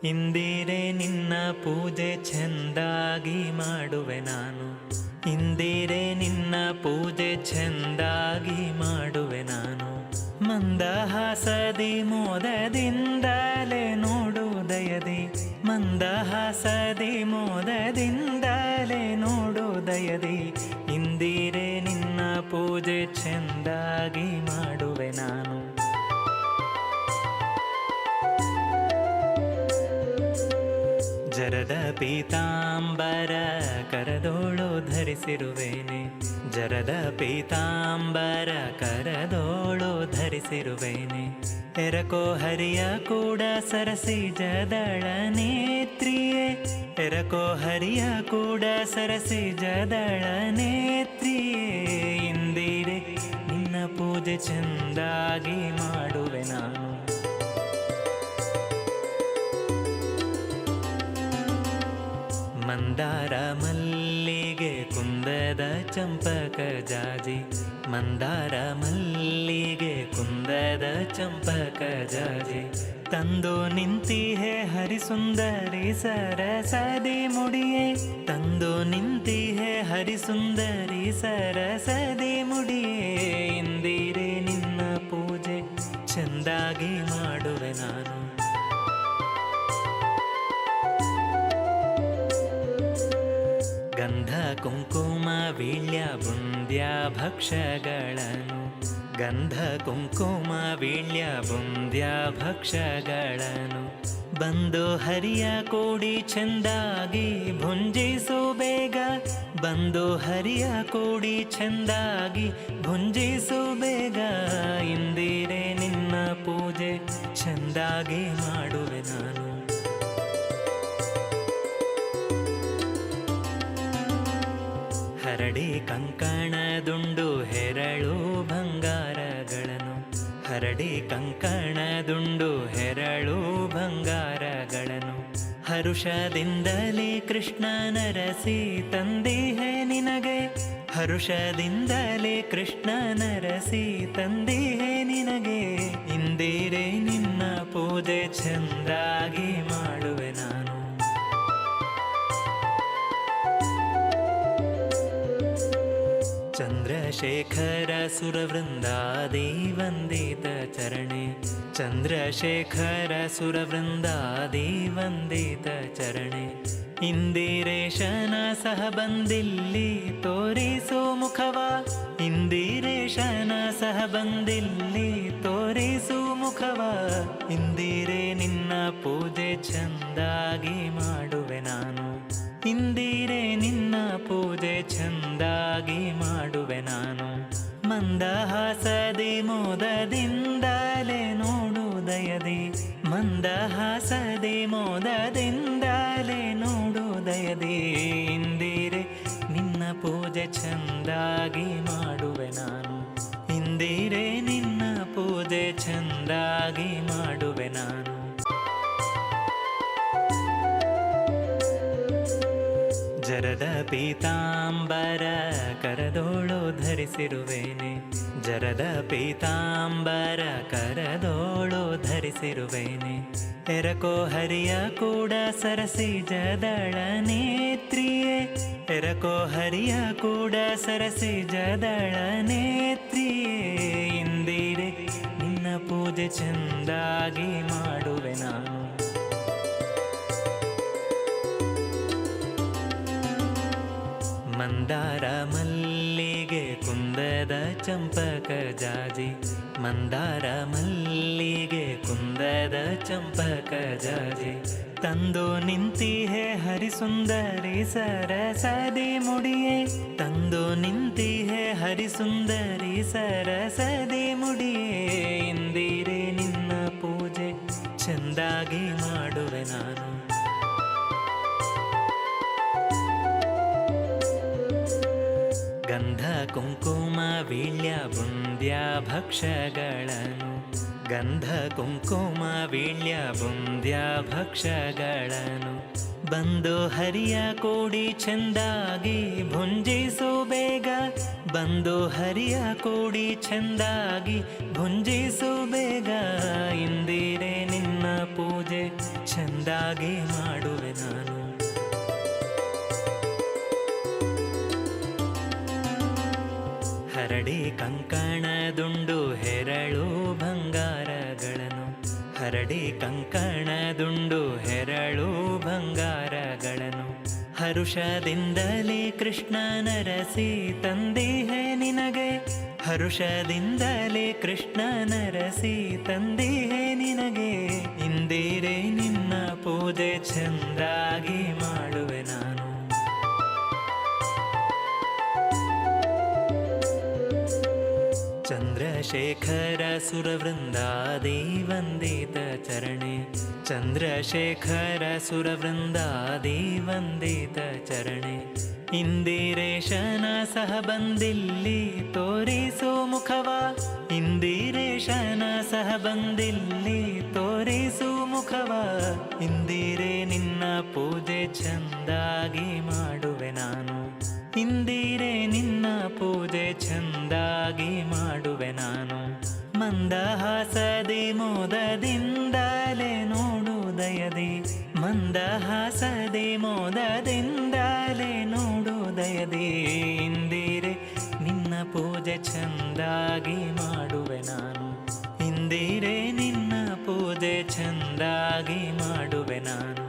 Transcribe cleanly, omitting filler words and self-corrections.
ಇಂದಿರೆ ನಿನ್ನ ಪೂಜೆ ಚೆಂದಾಗಿ ಮಾಡುವೆ ನಾನು. ಇಂದಿರೆ ನಿನ್ನ ಪೂಜೆ ಚೆಂದಾಗಿ ಮಾಡುವೆ ನಾನು. ಮಂದಹಾಸದಿ ಮೋದದಿಂದಲೇ ನೋಡುವುದಯದಿ, ಮಂದಹಾಸದಿ ಮೋದದಿಂದಲೇ ನೋಡುವುದಯದಿ. ಇಂದಿರೆ ನಿನ್ನ ಪೂಜೆ ಚೆಂದಾಗಿ ಮಾಡುವೆ ನಾನು. ಜರದ ಪೀತಾಂಬರ ಕರದೋಳು ಧರಿಸಿರುವೇನೆ, ಜರದ ಪೀತಾಂಬರ ಕರದೋಳು ಧರಿಸಿರುವೇನೆ. ಎರಕೋ ಹರಿಯ ಕೂಡ ಸರಸಿ ಜದಳ ನೇತ್ರಿಯೇ, ಎರಕೋ ಹರಿಯ ಕೂಡ ಸರಸಿ ಜದಳ ನೇತ್ರಿಯೇ. ಇಂದಿರೆ ನಿನ್ನ ಪೂಜೆ ಚೆಂದಾಗಿ ಮಾಡುವೆ ನಾನು. ಮಂದಾರ ಮಲ್ಲಿಗೆ ಕುಂದದ ಚಂಪಕ ಜಾಜಿ, ಮಂದಾರ ಮಲ್ಲಿಗೆ ಕುಂದದ ಚಂಪಕ ಜಾಜಿ. ತಂದು ನಿಂತಿಹೆ ಹರಿಸುಂದರಿ ಸರಸದಿ ಮುಡಿಯೇ, ತಂದು ನಿಂತಿಹೆ ಹರಿಸುಂದರಿ ಸರಸದಿ ಮುಡಿಯೇ. ಇಂದಿರೆ ನಿನ್ನ ಪೂಜೆ ಚೆಂದಾಗಿ ಮಾಡುವೆ ನಾನು. ಗಂಧ ಕುಂಕುಮ ವೀಳ್ಯ ಬುಂದ್ಯ ಭಕ್ಷಗಳನ್ನು, ಗಂಧ ಕುಂಕುಮ ವೀಳ್ಯ ಬುಂದ್ಯ ಭಕ್ಷಗಳನ್ನು. ಬಂದು ಹರಿಯ ಕೂಡಿ ಚೆಂದಾಗಿ ಭುಂಜಿಸು ಬೇಗ, ಬಂದು ಹರಿಯ ಕೂಡಿ ಚೆಂದಾಗಿ ಭುಂಜಿಸು ಬೇಗ. ಇಂದಿರೆ ನಿನ್ನ ಪೂಜೆ ಚೆಂದಾಗಿ ಮಾಡುವೆ ನಾನು. ಹರಡಿ ಕಂಕಣದುಂಡು ಹೆರಳು ಬಂಗಾರಗಳನ್ನು, ಹರಡಿ ಕಂಕಣದುಂಡು ಹೆರಳು ಬಂಗಾರಗಳನ್ನು. ಹರುಷದಿಂದಲೇ ಕೃಷ್ಣನರಸಿ ತಂದಿಹೆ ನಿನಗೆ, ಹರುಷದಿಂದಲೇ ಕೃಷ್ಣನರಸಿ ತಂದಿಹೆ ನಿನಗೆ. ಇಂದಿರೆ ನಿನ್ನ ಪೂಜೆ ಚೆಂದಾಗಿ ಮಾಡುವೆ ನಾನು. ಚಂದ್ರಶೇಖರ ಸುರವೃಂದಾದಿ ವಂದಿತ ಚರಣೆ, ಚಂದ್ರಶೇಖರ ಸುರವೃಂದಾದಿ ವಂದಿತ ಚರಣೆ. ಇಂದಿರೇಶನ ಸಹ ಬಂದಿಲ್ಲಿ ತೋರಿಸು ಮುಖವ, ಇಂದಿರೇಶನ ಸಹ ಬಂದಿಲ್ಲಿ ತೋರಿಸು ಮುಖವ. ಇಂದಿರೆ ನಿನ್ನ ಪೂಜೆ ಚೆಂದಾಗಿ ಮಾಡುವೆ ನಾನು. ಇಂದಿರೆ ನಿನ್ನ ಪೂಜೆ ಚೆಂದಾಗಿ ಮಾಡುವೆ ನಾನು. ಮಂದಹಾಸದಿ ಮೋದದಿಂದಲೇ ನೋಡುವುದಯದಿ, ಮಂದಹಾಸದಿ ಮೋದದಿಂದಲೇ ನೋಡುವುದಯದಿ. ಇಂದಿರೆ ನಿನ್ನ ಪೂಜೆ ಚೆಂದಾಗಿ ಮಾಡುವೆ ನಾನು. ಇಂದಿರೆ ನಿನ್ನ ಪೂಜೆ ಚೆಂದಾಗಿ ಮಾಡುವೆ ನಾನು. ಜರದ ಪೀತಾಂಬರ ಕರದೋಳು ಧರಿಸಿರುವೇನೆ, ಜರದ ಪೀತಾಂಬರ ಕರದೋಳು ಧರಿಸಿರುವೇನೆ. ಎರಕೋ ಹರಿಯ ಕೂಡ ಸರಸಿ ಜದಳ ನೇತ್ರಿಯೇ, ಎರಕೋ ಹರಿಯ ಕೂಡ ಸರಸಿ ಜದಳ ನೇತ್ರಿಯೇ. ಇಂದಿರೆ ನಿನ್ನ ಪೂಜೆ ಚೆಂದಾಗಿ ಮಾಡುವೆ ನಾನು. ಮಂದಾರ ಮಲ್ಲಿಗೆ ಕುಂದದ ಚಂಪಕ ಜಾಜಿ, ಮಂದಾರ ಮಲ್ಲಿಗೆ ಕುಂದದ ಚಂಪಕ ಜಾಜಿ. ತಂದು ನಿಂತಿಹೆ ಹರಿಸುಂದರಿ ಸರಸದಿ ಮುಡಿಯೇ, ತಂದು ನಿಂತಿಹೆ ಹರಿಸುಂದರಿ ಸರಸದಿ ಮುಡಿಯೇ. ಇಂದಿರೆ ನಿನ್ನ ಪೂಜೆ ಚೆಂದಾಗಿ ಮಾಡುವೆ ನಾನು. ಗಂಧ ಕುಂಕುಮ ವೀಳ್ಯ ಬುಂದ್ಯ ಭಕ್ಷಗಳನ್ನು, ಗಂಧ ಕುಂಕುಮ ವೀಳ್ಯ ಬುಂದ್ಯ ಭಕ್ಷಗಳನ್ನು. ಬಂದು ಹರಿಯ ಕೂಡಿ ಚೆಂದಾಗಿ ಭುಂಜಿಸು ಬೇಗ, ಬಂದು ಹರಿಯ ಕೂಡಿ ಚೆಂದಾಗಿ ಭುಂಜಿಸು ಬೇಗ. ಇಂದಿರೆ ನಿನ್ನ ಪೂಜೆ ಚೆಂದ ಚೆಂದಾಗಿ ಮಾಡುವೆ ನಾನು. ಹರಡಿ ಕಂಕಣದುಂಡು ಹೆರಳು ಬಂಗಾರಗಳನ್ನು, ಹರಡಿ ಕಂಕಣದುಂಡು ಹೆರಳು ಬಂಗಾರಗಳನ್ನು, ಹರುಷದಿಂದಲೇ ಕೃಷ್ಣನ ರಸಿ ತಂದಿಹೆ ನಿನಗೆ, ಹರುಷದಿಂದಲೇ ಕೃಷ್ಣನ ರಸಿ ತಂದಿಹೆ ನಿನಗೆ. ಇಂದಿರೆ ನಿನ್ನ ಪೂಜೆ ಚೆಂದಾಗಿ ಮಾಡುವೆ ನಾನು. ಚಂದ್ರಶೇಖರ ಸುರವೃಂದಾದಿ ವಂದಿತ ಚರಣೆ, ಚಂದ್ರಶೇಖರ ಸುರವೃಂದಾದಿ ವಂದಿತ ಚರಣೆ. ಇಂದಿರೇಶನ ಸಹ ಬಂದಿಲ್ಲಿ ತೋರಿಸು ಮುಖವ, ಇಂದಿರೇಶನ ಸಹ ಬಂದಿಲ್ಲಿ ತೋರಿಸು ಮುಖವ. ಇಂದಿರೆ ನಿನ್ನ ಪೂಜೆ ಚೆಂದಾಗಿ ಮಾಡುವೆ ನಾನು, ಇಂದಿರೆ ನಿನ್ನ ಪೂಜೆ ಚೆಂದಾಗಿ ಮಾಡುವೆ ನಾನು. ಮಂದಹಾಸದಿ ಮೋದದಿಂದಲೇ ನೋಡು ದಯದಿ, ಮಂದಹಾಸದಿ ಮೋದದಿಂದಲೇ ನೋಡು ದಯದಿ. ಇಂದಿರೆ ನಿನ್ನ ಪೂಜೆ ಚೆಂದಾಗಿ ಮಾಡುವೆ ನಾನು, ಇಂದಿರೆ ನಿನ್ನ ಪೂಜೆ ಚೆಂದಾಗಿ ಮಾಡುವೆ ನಾನು.